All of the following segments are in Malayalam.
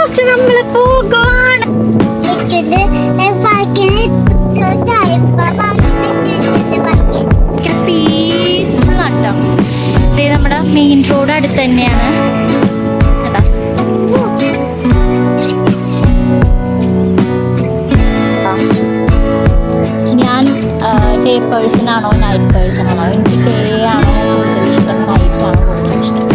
ലാസ്റ്റ് നമ്മൾ പോകുവാണ്. പീസ്ഫുൾ ആട്ടോ. ഇത് നമ്മുടെ മെയിൻ റോഡ് അടുത്ത് തന്നെയാണ്. ഞാൻ ഡേ പേഴ്സൺ ആണോ നൈറ്റ് പേഴ്സൺ ആണോ? എനിക്ക് ഡേ ആണോ കൂടുതൽ ഇഷ്ടം, നൈറ്റ് ആണോ കൂടുതൽ ഇഷ്ടം?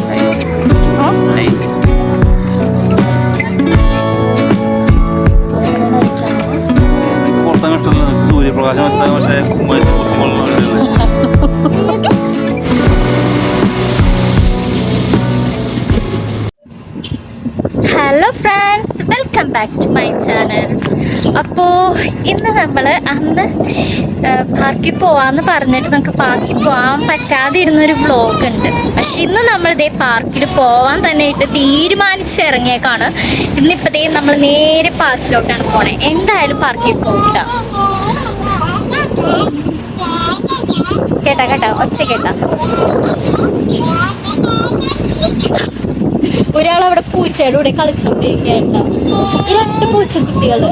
Hello friends, welcome back to my channel. അപ്പോൾ ഇന്ന് നമ്മൾ അന്ന് പാർക്കിൽ പോവാമെന്ന് പറഞ്ഞിട്ട് നമുക്ക് പാർക്കിൽ പോകാൻ പറ്റാതിരുന്നൊരു വ്ളോഗ് ഉണ്ട്. പക്ഷെ ഇന്ന് നമ്മളിതേ പാർക്കിൽ പോവാൻ തന്നെ ഇട്ട് തീരുമാനിച്ചിറങ്ങിയേക്കാണ്. ഇന്നിപ്പോഴത്തേ നമ്മൾ നേരെ പാർക്കിലോട്ടാണ് പോണേ. എന്തായാലും പാർക്കിൽ പോകില്ല. കേട്ടാ കേട്ടാ ഒച്ച കേട്ടാ. ഒരാളവിടെ പൂച്ചയുടെ കൂടെ കളിച്ചോണ്ടിരിക്കുകയുണ്ടാവും. ഈ 2 പൂച്ചക്കുട്ടികള്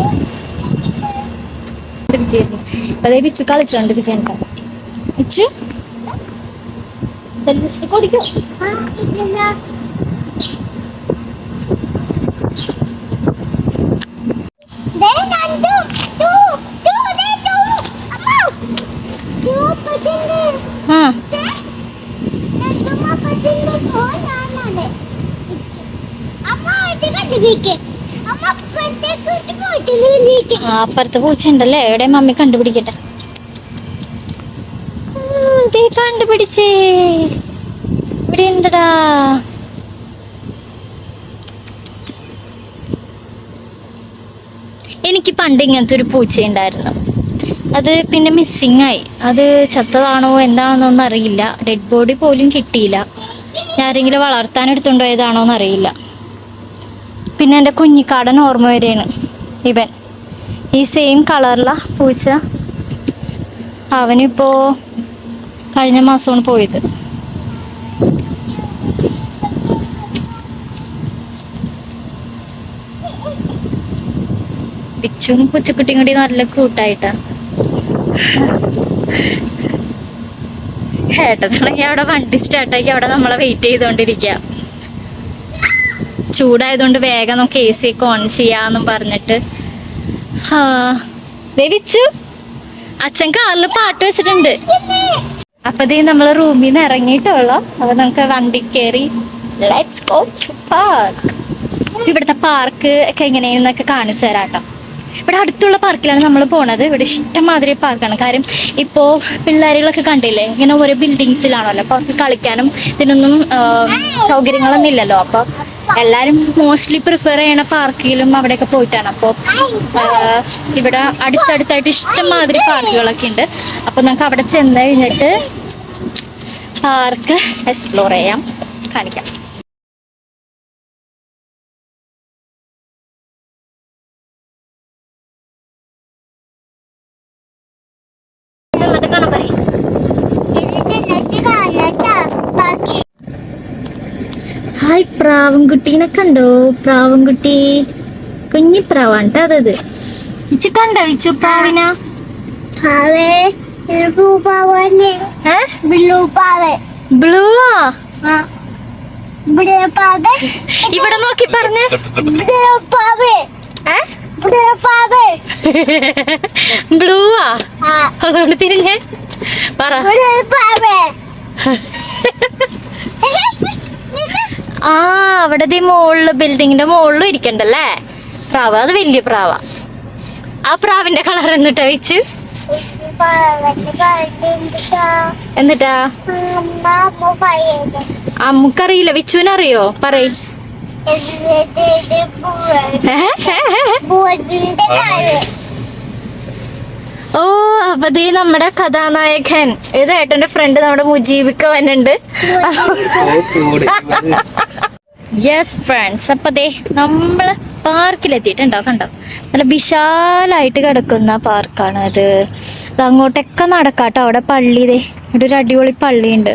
അതേ പിച്ചു കളിച്ചോണ്ടിരിക്കണ്ടാവും. പിച്ചു സെൽഫിസ്റ്റ് കൊടുക്കോ? അപ്പുറത്ത് പൂച്ച ഉണ്ടല്ലേ, എവിടെ മമ്മി കണ്ടുപിടിക്കട്ടെ. കണ്ടുപിടിച്ചേ, ഇവിടെ ഉണ്ടടാ. എനിക്ക് പണ്ട് ഇങ്ങനത്തെ ഒരു പൂച്ച ഉണ്ടായിരുന്നു. അത് പിന്നെ മിസ്സിങ് ആയി. അത് ചത്തതാണോ എന്താണെന്നൊന്നും അറിയില്ല. ഡെഡ് ബോഡി പോലും കിട്ടിയില്ല. ആരെങ്കിലും വളർത്താൻ എടുത്തുകൊണ്ടുപോയതാണോ എന്നറിയില്ല. പിന്നെ എൻ്റെ കുഞ്ഞിക്കാടൻ ഓർമ്മ വരെയാണ്. ഇവൻ ഈ സെയിം കളറുള്ള പൂച്ച. അവനിപ്പോൾ കഴിഞ്ഞ മാസമാണ് പോയത്. പിച്ചും പൂച്ചക്കുട്ടിയും കൂടി നല്ല കൂട്ടായിട്ടാണ്. ഏട്ടനാണെങ്കിൽ അവിടെ വണ്ടി സ്റ്റാർട്ടാക്കി അവിടെ നമ്മളെ വെയിറ്റ് ചെയ്തുകൊണ്ടിരിക്കുക. ചൂടായതുകൊണ്ട് വേഗം നമുക്ക് AC ഒക്കെ ഓൺ ചെയ്യാന്നും പറഞ്ഞിട്ട്. വിച്ചു അച്ഛൻ കാറിൽ പാട്ട് വെച്ചിട്ടുണ്ട്. അപ്പതേ നമ്മള് റൂമിൽ നിന്ന് ഇറങ്ങിയിട്ടുള്ളൂ. അപ്പൊ നമുക്ക് വണ്ടി കയറി ലെറ്റ്സ് ഗോ ടു പാർക്ക്. ഇവിടുത്തെ പാർക്ക് ഒക്കെ എങ്ങനെയെന്നൊക്കെ കാണിച്ചു തരാട്ടോ. ഇവിടെ അടുത്തുള്ള പാർക്കിലാണ് നമ്മൾ പോണത്. ഇവിടെ ഇഷ്ടംമാതിരി പാർക്കാണ്. കാര്യം ഇപ്പോൾ പിള്ളേരുകളൊക്കെ കണ്ടില്ലേ, ഇങ്ങനെ ഓരോ ബിൽഡിങ്സിലാണല്ലോ. അപ്പോൾ അവർക്ക് കളിക്കാനും ഇതിനൊന്നും സൗകര്യങ്ങളൊന്നും ഇല്ലല്ലോ. അപ്പോൾ എല്ലാവരും മോസ്റ്റ്ലി പ്രിഫർ ചെയ്യണ പാർക്കിലും അവിടെയൊക്കെ പോയിട്ടാണ്. അപ്പോൾ ഇവിടെ അടുത്തടുത്തായിട്ട് ഇഷ്ടംമാതിരി പാർക്കുകളൊക്കെ ഉണ്ട്. അപ്പോൾ നമുക്ക് അവിടെ ചെന്ന് കഴിഞ്ഞിട്ട് പാർക്ക് എക്സ്പ്ലോർ ചെയ്യാം, കാണിക്കാം. ഹായ്, പ്രാവൻകുട്ടീനെ കണ്ടോ? പ്രാവൻകുട്ടി കുഞ്ഞി പ്രാവാണ് കേട്ടോ. അതത് ഇച്ചു കണ്ടോ? ഇച്ചു പ്രാവിന ബ്ലൂവാ. ഇവിടെ നോക്കി പറഞ്ഞ് ബ്ലൂവാ. അതുകൊണ്ട് തിരിഞ്ഞേ പറ. ആ അവിടെ മുകളില് ബിൽഡിങ്ങിന്റെ മുകളിലും ഇരിക്കണ്ടല്ലേ പ്രാവ്. അത് വലിയ പ്രാവ. ആ പ്രാവിന്റെ കളർ എന്നിട്ടാ വെച്ച് എന്നിട്ടാ അമ്മുക്കറിയില്ല. വിച്ചുവിനറിയോ? പറയ്. ഓ അപ്പതേ നമ്മുടെ കഥാനായകൻ ഇത് ഏട്ടന്റെ ഫ്രണ്ട് നമ്മുടെ മുജീബിക്ക വന്നുണ്ട്. യെസ് ഫ്രണ്ട്സ്, അപ്പതേ നമ്മള് പാർക്കിലെത്തിയിട്ടുണ്ടോ? കണ്ടോ, നല്ല വിശാലായിട്ട് കിടക്കുന്ന പാർക്കാണ് അത്. അങ്ങോട്ടൊക്കെ നടക്കാട്ടോ. അവിടെ പള്ളി, ഇവിടെ ഒരു അടിപൊളി പള്ളിയുണ്ട്.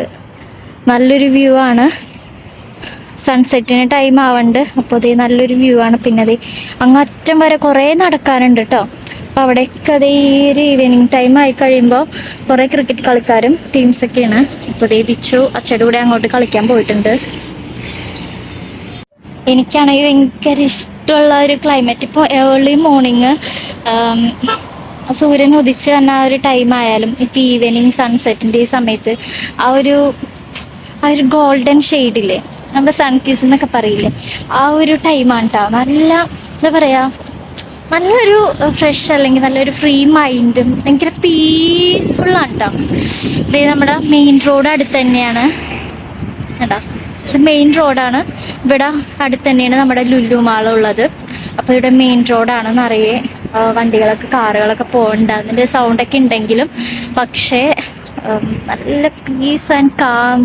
നല്ലൊരു വ്യൂ ആണ്. സൺസെറ്റിന് ടൈം ആവുന്നുണ്ട്. അപ്പോൾ അതേ നല്ലൊരു വ്യൂ ആണ്. പിന്നെ അതേ അങ്ങറ്റം വരെ കുറേ നടക്കാനുണ്ട് കേട്ടോ. അപ്പോൾ അവിടെയൊക്കെ അതേ ഒരു ഈവനിങ് ടൈം ആയി കഴിയുമ്പോൾ കുറേ ക്രിക്കറ്റ് കളിക്കാരും ടീംസൊക്കെയാണ്. അപ്പോൾ അതേ ബിച്ചു അച്ഛയുടെ കൂടെ അങ്ങോട്ട് കളിക്കാൻ പോയിട്ടുണ്ട്. എനിക്കാണെങ്കിൽ ഭയങ്കര ഇഷ്ടമുള്ള ഒരു ക്ലൈമറ്റ്. ഇപ്പോൾ ഏർലി മോർണിംഗ് സൂര്യൻ ഉദിച്ച് വന്ന ആ ഒരു ടൈം ആയാലും ഇപ്പോൾ ഈവനിങ് സൺസെറ്റിൻ്റെ ഈ സമയത്ത് ആ ഒരു ഗോൾഡൻ ഷെയ്ഡില്ലേ, നമ്മുടെ സൺ കിസ് എന്നൊക്കെ പറയില്ലേ, ആ ഒരു ടൈമാണ് കേട്ടോ. നല്ല എന്താ പറയുക, നല്ലൊരു ഫ്രഷ് അല്ലെങ്കിൽ നല്ലൊരു ഫ്രീ മൈൻഡും ഭയങ്കര പീസ്ഫുള്ളാണ് കേട്ടോ. ഇത് നമ്മുടെ മെയിൻ റോഡ് അടുത്ത് തന്നെയാണ് കേട്ടോ. ഇത് മെയിൻ റോഡാണ്. ഇവിടെ അടുത്ത് തന്നെയാണ് നമ്മുടെ ലുലു മാളുള്ളത്. അപ്പോൾ ഇവിടെ മെയിൻ റോഡാണ്. നിറയെ വണ്ടികളൊക്കെ കാറുകളൊക്കെ പോകണ്ട, അതിൻ്റെ സൗണ്ടൊക്കെ ഉണ്ടെങ്കിലും പക്ഷേ നല്ല പീസ് ആൻഡ് കാം,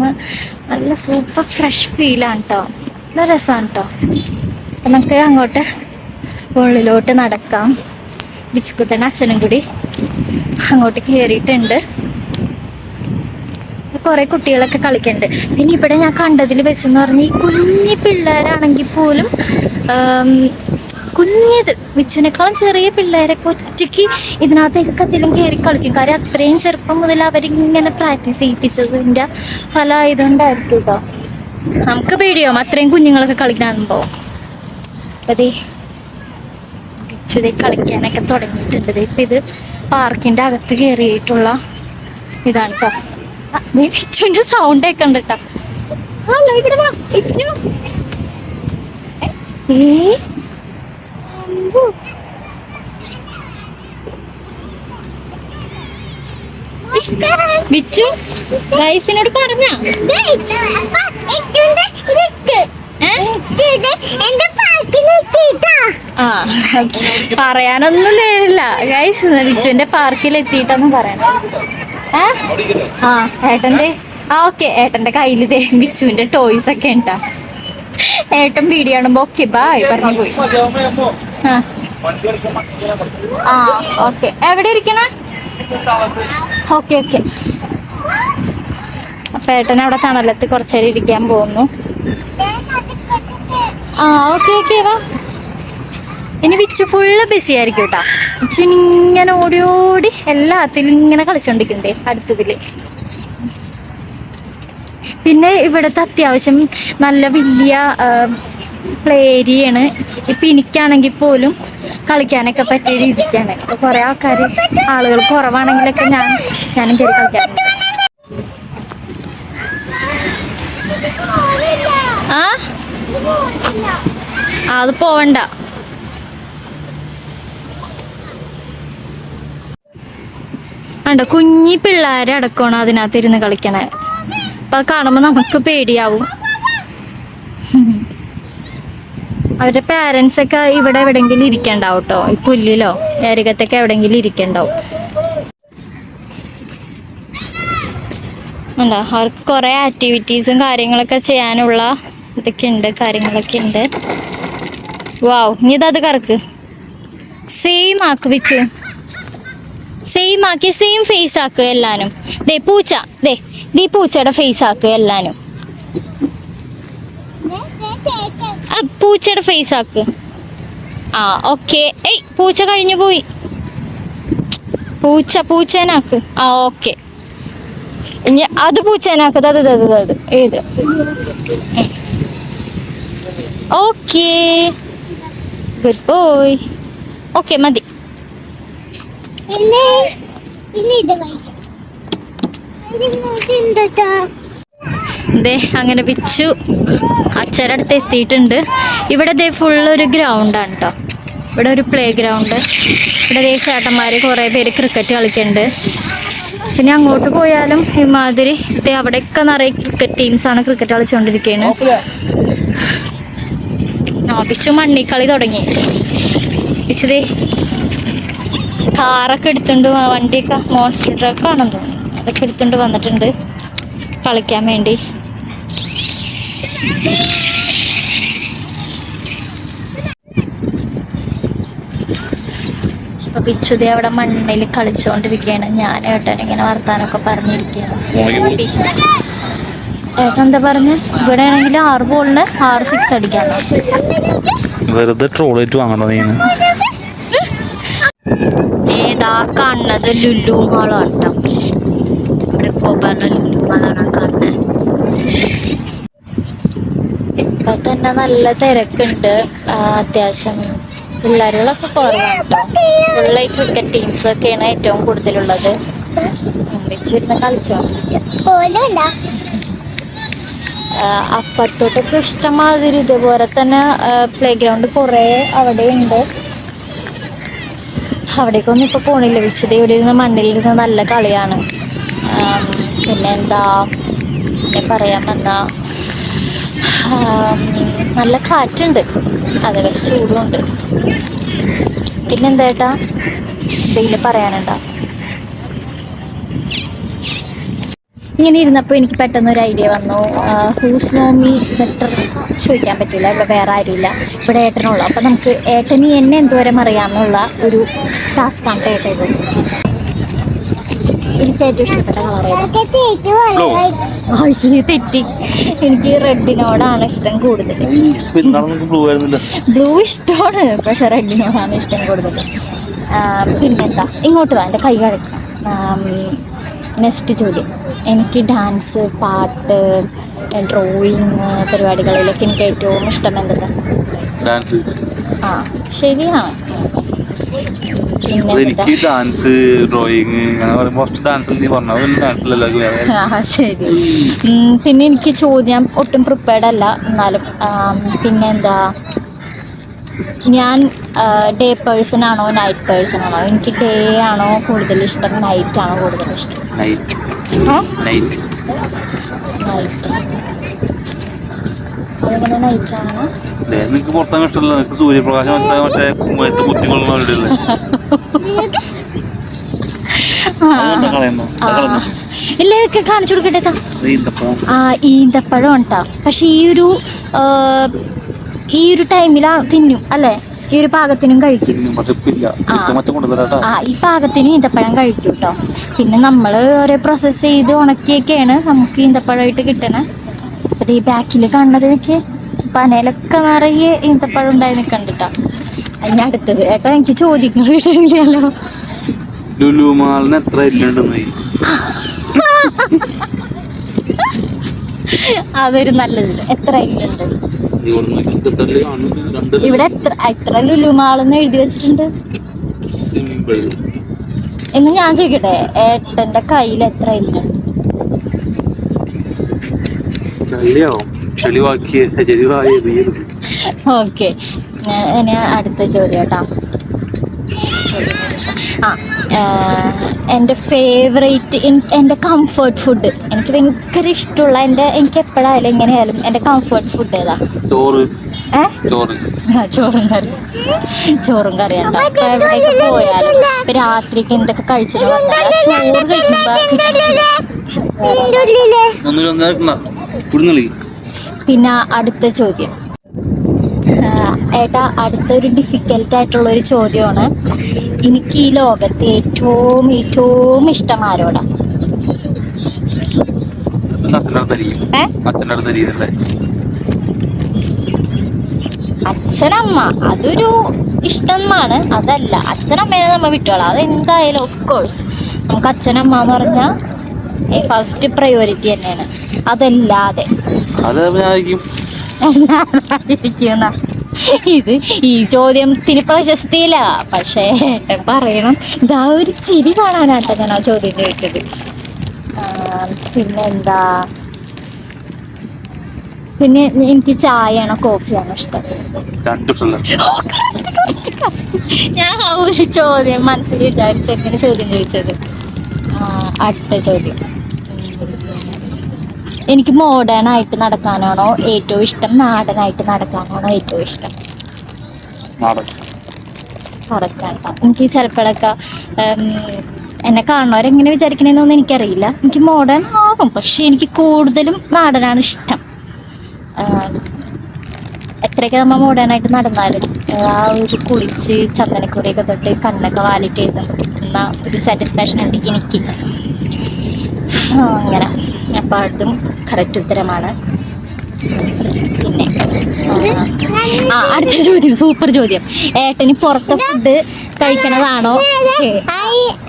നല്ല സൂപ്പർ ഫ്രഷ് ഫീലാണ് കേട്ടോ. നല്ല രസമാണ് കേട്ടോ. അപ്പം നമുക്ക് അങ്ങോട്ട് ഉള്ളിലോട്ട് നടക്കാം. ബിച്ചുക്കുട്ടൻ അച്ഛനും കൂടി അങ്ങോട്ട് കയറിയിട്ടുണ്ട്. കുറേ കുട്ടികളൊക്കെ കളിക്കുന്നുണ്ട്. പിന്നെ ഇവിടെ ഞാൻ കണ്ടതിൽ വെച്ചെന്ന് പറഞ്ഞാൽ ഈ കുഞ്ഞി പിള്ളേരാണെങ്കിൽ പോലും കുഞ്ഞത് വിച്ചുവിനേക്കാളും ചെറിയ പിള്ളേരൊക്കെ ഒറ്റയ്ക്ക് ഇതിനകത്തേക്കത്തിലും കയറി കളിക്കും. കാര്യം അത്രയും ചെറുപ്പം മുതൽ അവരിങ്ങനെ പ്രാക്ടീസ് ചെയ്യിപ്പിച്ചതിൻ്റെ ഫലമായതുകൊണ്ടായിരിക്കും കേട്ടോ. നമുക്ക് പേടിയാവും അത്രയും കുഞ്ഞുങ്ങളൊക്കെ കളിക്കാനുമ്പോൾ. അതേ വിച്ചുതേ കളിക്കാനൊക്കെ തുടങ്ങിയിട്ടുണ്ട്. ഇപ്പം ഇത് പാർക്കിൻ്റെ അകത്ത് കയറിയിട്ടുള്ള ഇതാണ് കേട്ടോ. നീ വിച്ചുവിൻ്റെ സൗണ്ട് ഒക്കെ ഉണ്ട് കേട്ടോ. ഹലോ, ഇവിടെ വാ വിച്ചു. വിച്ചു ഗൈസിനോട് പറഞ്ഞ പറയാനൊന്നും നേരില്ല ഗൈസ്. വിച്ചുവിന്റെ പാർക്കിൽ എത്തിയിട്ടൊന്നും പറയണം. ആ ഏട്ടൻ്റെ ഓക്കെ, ഏട്ടൻ്റെ കയ്യിൽ ഇതേ ബിച്ചുവിൻ്റെ ടോയ്സ് ഒക്കെ ഉണ്ടാ. ഏട്ടൻ വീഡിയോ കാണുമ്പോൾ ഓക്കെ ബായ് പറഞ്ഞു പോയി. ആ ഓക്കെ, എവിടെ ഇരിക്കണ? Okay okay. അപ്പം ഏട്ടൻ അവിടെ തണലത്ത് കുറച്ച് നേരം ഇരിക്കാൻ പോകുന്നു. ആ ഓക്കെ ഓക്കെ വാ. ഇനി വിച്ചു ഫുള്ള് ബിസി ആയിരിക്കും കേട്ടോ. വിച്ചു ഇങ്ങനെ ഓടി ഓടി എല്ലാത്തിലും ഇങ്ങനെ കളിച്ചോണ്ടിരിക്കുന്നേ അടുത്തതില്. പിന്നെ ഇവിടുത്തെ അത്യാവശ്യം നല്ല വലിയ പ്ലേ ഏരിയയാണ്. ഇപ്പം എനിക്കാണെങ്കിൽ പോലും കളിക്കാനൊക്കെ പറ്റിയ രീതിക്കാണ്. ഇപ്പോൾ കുറേ ആളുകൾ കുറവാണെങ്കിലൊക്കെ ഞാനും കയറി കളിക്കാറുണ്ട്. അത് പോവണ്ട. കണ്ടോ, കുഞ്ഞി പിള്ളേരെ അടക്കമാണ് അതിനകത്ത് ഇരുന്ന് കളിക്കണേ. അപ്പം അത് കാണുമ്പോൾ നമുക്ക് പേടിയാവും. അവരുടെ പാരൻസ് ഒക്കെ ഇവിടെ എവിടെയെങ്കിലും ഇരിക്കണ്ടാവും കേട്ടോ. ഈ പുല്ലിലോ ഏരികത്തൊക്കെ എവിടെയെങ്കിലും ഇരിക്കണ്ടാവും. ഉണ്ടോ, അവർക്ക് കുറേ ആക്ടിവിറ്റീസും കാര്യങ്ങളൊക്കെ ചെയ്യാനുള്ള ഇതൊക്കെ ഉണ്ട്, കാര്യങ്ങളൊക്കെ ഉണ്ട്. വാവ്, ഇനി ഇതത് കറക്ക്. സെയിം ആക്ക് വിച്ചു, സെയിം ആക്കി സെയിം ഫേസ് ആക്കുക എല്ലാനും. ദേ പൂച്ച, ദേ പൂച്ചയുടെ ഫേസ് ആക്കുക എല്ലാനും. പൂച്ചയുടെ ഫേസ് ആക്ക്. ആ ഓക്കെ. ഏയ് പൂച്ച കഴിഞ്ഞു പോയി. പൂച്ചേനാക്ക്. ആ ഓക്കെ, ഇനി അത് പൂച്ചേനാക്ക്. അത് ഏത്? Okay, good boy. ഓക്കെ മതി. അങ്ങനെ വിച്ചു അച്ഛൻ്റെ അടുത്ത് എത്തിയിട്ടുണ്ട്. ഇവിടെ ദേ ഫുള്ളൊരു ഗ്രൗണ്ടാണ് കേട്ടോ. ഇവിടെ ഒരു പ്ലേ ഗ്രൗണ്ട്. ഇവിടെ ദേ ചേട്ടന്മാർ കുറേ പേര് ക്രിക്കറ്റ് കളിക്കുന്നുണ്ട്. പിന്നെ അങ്ങോട്ട് പോയാലും ഇമാതിരി അവിടെയൊക്കെ നിറയെ ക്രിക്കറ്റ് ടീംസാണ് ക്രിക്കറ്റ് കളിച്ചുകൊണ്ടിരിക്കുകയാണ്. വിച്ചു മണ്ണിക്കളി തുടങ്ങി. വിച്ചുതേ കാറൊക്കെ എടുത്തുകൊണ്ട്, വണ്ടിയൊക്കെ മോൺസ്റ്റർ ട്രക്കാണെന്ന് തോന്നുന്നു, അതൊക്കെ എടുത്തുകൊണ്ട് വന്നിട്ടുണ്ട് കളിക്കാൻ വേണ്ടി. അപ്പൊ പിച്ചുതേ അവിടെ മണ്ണിൽ കളിച്ചുകൊണ്ടിരിക്കുകയാണ്. ഞാൻ ഏട്ടൻ ഇങ്ങനെ വർത്താനൊക്കെ പറഞ്ഞിരിക്കുകയാണ്. ഏട്ടൻ എന്താ പറഞ്ഞ? ഇവിടെ ആണെങ്കിൽ 6 ബോളിന് 6 6 അടിക്കാനോ? വെറുതെ ട്രോളേറ്റ് വാങ്ങണോ നീ? ഏതാ കാണുന്നത്? ലുലു മാളാണ് കേട്ടോ. ഇവിടെ കോബാറിലെ ലുലു മാളാണ് കാണുന്നത്. ഇപ്പൊ തന്നെ നല്ല തിരക്കുണ്ട്. അത്യാവശ്യം പിള്ളേരുകളൊക്കെ കുറവാണ് കേട്ടോ. ഫുള്ള് ക്രിക്കറ്റ് ടീംസ് ഒക്കെയാണ് ഏറ്റവും കൂടുതലുള്ളത്. ഒന്നിച്ചിരുന്ന് കളിച്ചോണ്ടിരിക്കാം. അപ്പുറത്തോട്ടൊക്കെ ഇഷ്ടമാതിരി ഇതുപോലെ തന്നെ പ്ലേ ഗ്രൗണ്ട് കുറേ അവിടെ ഉണ്ട്. അവിടേക്കൊന്നും ഇപ്പോൾ പോണില്ല. വിശുദ്ധ ഇവിടെ ഇരുന്ന് മണ്ണിലിരുന്ന് നല്ല കളിയാണ്. പിന്നെ എന്താ പറയാൻ വന്നാ, നല്ല കാറ്റുണ്ട്, അതേപോലെ ചൂടുമുണ്ട്. പിന്നെന്താ ഏട്ടാ എന്തെങ്കിലും പറയാനുണ്ടോ? ഇങ്ങനെ ഇരുന്നപ്പോൾ എനിക്ക് പെട്ടെന്നൊരു ഐഡിയ വന്നു. ഹൂസ് നോ മീ ബെറ്റർ ചോദിക്കാൻ പറ്റില്ല, ഇവിടെ വേറെ ആരുമില്ല, ഇവിടെ ഏട്ടനുള്ളൂ. അപ്പം നമുക്ക് ഏട്ടന് എന്നെ എന്തോരം അറിയാമെന്നുള്ള ഒരു ടാസ്ക്കാണ് ഏട്ടത്. എനിക്ക് ഏറ്റവും ഇഷ്ടപ്പെട്ട കളർ തെറ്റി. എനിക്ക് റെഡിനോടാണ് ഇഷ്ടം കൂടുതൽ. ബ്ലൂ ഇഷ്ടമാണ്, പക്ഷെ റെഡിനോടാണ് ഇഷ്ടം കൂടുതൽ. പിന്നെന്താ, ഇങ്ങോട്ട് വാ, എൻ്റെ കൈ കഴിക്കണം. നെക്സ്റ്റ് ചോദ്യം. എനിക്ക് ഡാൻസ്, പാട്ട്, ഡ്രോയിങ് പരിപാടികളിലൊക്കെ എനിക്ക് ഏറ്റവും ഇഷ്ടം എന്താണ്? ഡാൻസ്. ആ ശരിയാണ്. എനിക്ക് ഡാൻസ്, ഡ്രോയിങ്, ശരി. പിന്നെ എനിക്ക് ചോദ്യം ഒട്ടും പ്രിപ്പയർഡ് അല്ല, എന്നാലും പിന്നെന്താ, ഞാൻ ഡേ പേഴ്സൺ ആണോ നൈറ്റ് പേഴ്സൺ ആണോ? എനിക്ക് ഡേ ആണോ കൂടുതൽ ഇഷ്ടം, നൈറ്റ് ആണോ കൂടുതൽ ഇഷ്ടം? നൈറ്റ്. അതെങ്ങനെ നൈറ്റ് ആണോ? നിനക്ക് പുറത്താൻ ഇഷ്ടമല്ല, നിനക്ക് സൂര്യപ്രകാശം മറ്റേ കുത്തിക്കൊള്ളുന്ന. ഇല്ല, ഇതൊക്കെ കാണിച്ചു കൊടുക്കട്ടെ. ഈന്തപ്പഴം ഉണ്ടാ, പക്ഷെ ഈ ഒരു ടൈമിലാണ് തിന്നും അല്ലേ? ഈ ഒരു പാകത്തിനും കഴിക്കും. ഈ പാകത്തിന് ഈന്തപ്പഴം കഴിക്കും കേട്ടോ. പിന്നെ നമ്മൾ ഓരോ പ്രോസസ്സ് ചെയ്ത് ഉണക്കിയൊക്കെയാണ് നമുക്ക് ഈന്തപ്പഴമായിട്ട് കിട്ടണേ. അപ്പം ഈ ബാക്കിൽ കാണുന്നതൊക്കെ പനയിലൊക്കെ നിറയെ ഈന്തപ്പഴം ഉണ്ടായി നിൽക്കണ്ടിട്ടാ. അതിന് അടുത്തത് ഏട്ടാ, എനിക്ക് ചോദിക്കുന്നത് വിഷയമില്ലല്ലോ. ലുലു മാളിന് എത്ര അതൊരു നല്ലത്. എത്ര ഇല്ലുണ്ട് ഇവിടെ? എത്ര ലുലു മാളെന്ന് എഴുതി വെച്ചിട്ടുണ്ട് എന്ന് ഞാൻ ചോദിക്കട്ടെ, ഏട്ടന്റെ കയ്യിൽ എത്ര ഇല്ലുണ്ട്? ഓക്കെ, ഇനി അടുത്ത ചോദ്യം കേട്ടോ. എൻ്റെ ഫേവറേറ്റ്, എൻ്റെ കംഫർട്ട് ഫുഡ്, എനിക്ക് ഭയങ്കര ഇഷ്ടമുള്ള, എനിക്ക് എപ്പോഴായാലും എങ്ങനെയായാലും എൻ്റെ കംഫർട്ട് ഫുഡ് ഏതാ? ചോറും കറി. ചോറും കറിയാണ്. എവിടെയൊക്കെ പോയാലും ഇപ്പം രാത്രിക്ക് എന്തൊക്കെ കഴിച്ചിട്ട് വന്നാൽ ചോറ് കഴിക്കുമ്പോൾ. പിന്നെ അടുത്ത ചോദ്യം ഏട്ടാ, അടുത്തൊരു ഡിഫിക്കൽട്ടായിട്ടുള്ളൊരു ചോദ്യമാണ്. എനിക്ക് ഈ ലോകത്ത് ഏറ്റവും ഇഷ്ടം ആരോടാ? അച്ഛനമ്മ. അതൊരു ഇഷ്ടമാണ്, അതല്ല. അച്ഛനമ്മേനെ നമ്മൾ വിട്ടോളാം, അതെന്തായാലും ഓഫ് കോഴ്സ് നമുക്ക് അച്ഛനമ്മ എന്ന് പറഞ്ഞാൽ ഫസ്റ്റ് പ്രയോറിറ്റി തന്നെയാണ്. അതല്ലാതെ ഇത് ഈ ചോദ്യത്തിന് പ്രശസ്തിയില്ല, പക്ഷേ ഏട്ടൻ പറയണം. ഇതാ ഒരു ചിരി കാണാനാട്ടോ ഞാൻ ആ ചോദ്യം ചോദിച്ചത്. പിന്നെന്താ, പിന്നെ എനിക്ക് ചായയാണോ കോഫിയാണോ ഇഷ്ടം? ഞാൻ ആ ഒരു ചോദ്യം മനസ്സിൽ വിചാരിച്ച് എങ്ങനെ ചോദ്യം ചോദിച്ചത്. അടുത്ത ചോദ്യം. എനിക്ക് മോഡേൺ ആയിട്ട് നടക്കാനാണോ ഏറ്റവും ഇഷ്ടം, നാടനായിട്ട് നടക്കാനാണോ ഏറ്റവും ഇഷ്ടം? കറക്റ്റാണ്. എനിക്ക് ചിലപ്പോഴൊക്കെ എന്നെ കാണുന്നവരെങ്ങനെ വിചാരിക്കണേന്നൊന്നും എനിക്കറിയില്ല. എനിക്ക് മോഡേൺ ആകും, പക്ഷെ എനിക്ക് കൂടുതലും നാടനാണ് ഇഷ്ടം. എത്രയൊക്കെ നമ്മൾ മോഡേണായിട്ട് നടന്നാലും ആ ഒരു കുളിച്ച് ചന്ദനക്കുറിയൊക്കെ തൊട്ട് കണ്ണൊക്കെ വാലിട്ട് എഴുതുമ്പോൾ കിട്ടുന്ന ഒരു സാറ്റിസ്ഫാക്ഷൻ ഉണ്ട് എനിക്ക്. അങ്ങനെ അപ്പൊ അതും കറക്റ്റ് ഉത്തരമാണ്. പിന്നെ അടുത്ത ചോദ്യം, സൂപ്പർ ചോദ്യം. ഏട്ടന് പുറത്തെ ഫുഡ് കഴിക്കണതാണോ,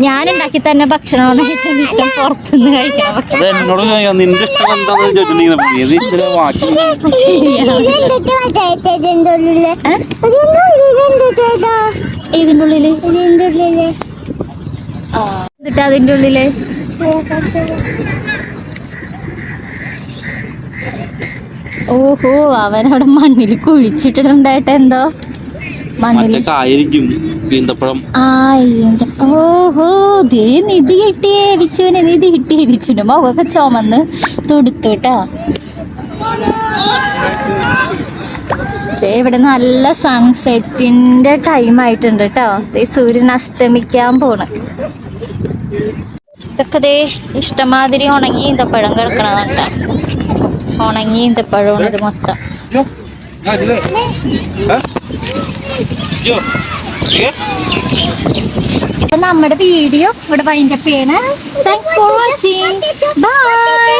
ഞാൻ ഉണ്ടാക്കി തന്നെ ഭക്ഷണമാണോ ഏറ്റവും ഇഷ്ടം, പുറത്തുനിന്ന് കഴിക്കണം ഭക്ഷണം? എന്നോട് നിന്റെ ഇഷ്ടം എന്താണെന്ന് ചോദിച്ചിട്ടുണ്ടെങ്കിൽ ഇതിന്റെ ഉള്ളില് എന്നിട്ട് അതിന്റെ ഉള്ളില് ഓഹോ, അവനവിടെ മണ്ണിൽ കുഴിച്ചിട്ടിട്ടുണ്ടായിട്ട് എന്തോ മണ്ണില്. ഓഹോ, ദേ നിധി കിട്ടിയേ വിച്ചുവിന്, നിധി കിട്ടിയേ വിച്ചുവിന്. മുഖമൊക്കെ ചുമന്ന് തുടുത്തു കേട്ടോ. ഇവിടെ നല്ല സൺസെറ്റിന്റെ ടൈം ആയിട്ടുണ്ട് കേട്ടോ. സൂര്യൻ അസ്തമിക്കാൻ പോണ്. ഇതൊക്കെ ദേ ഇഷ്ടമാതിരി ഉണങ്ങി ഈന്തപ്പഴം കിടക്കണതാണ് കേട്ടോ. ഉണങ്ങി ഈന്തപ്പഴമാണ് ഇത് മൊത്തം. അപ്പൊ നമ്മുടെ വീഡിയോ ഇവിടെ വൈൻഡപ്പ് ചെയ്യണേ. Thanks for watching. ബൈ.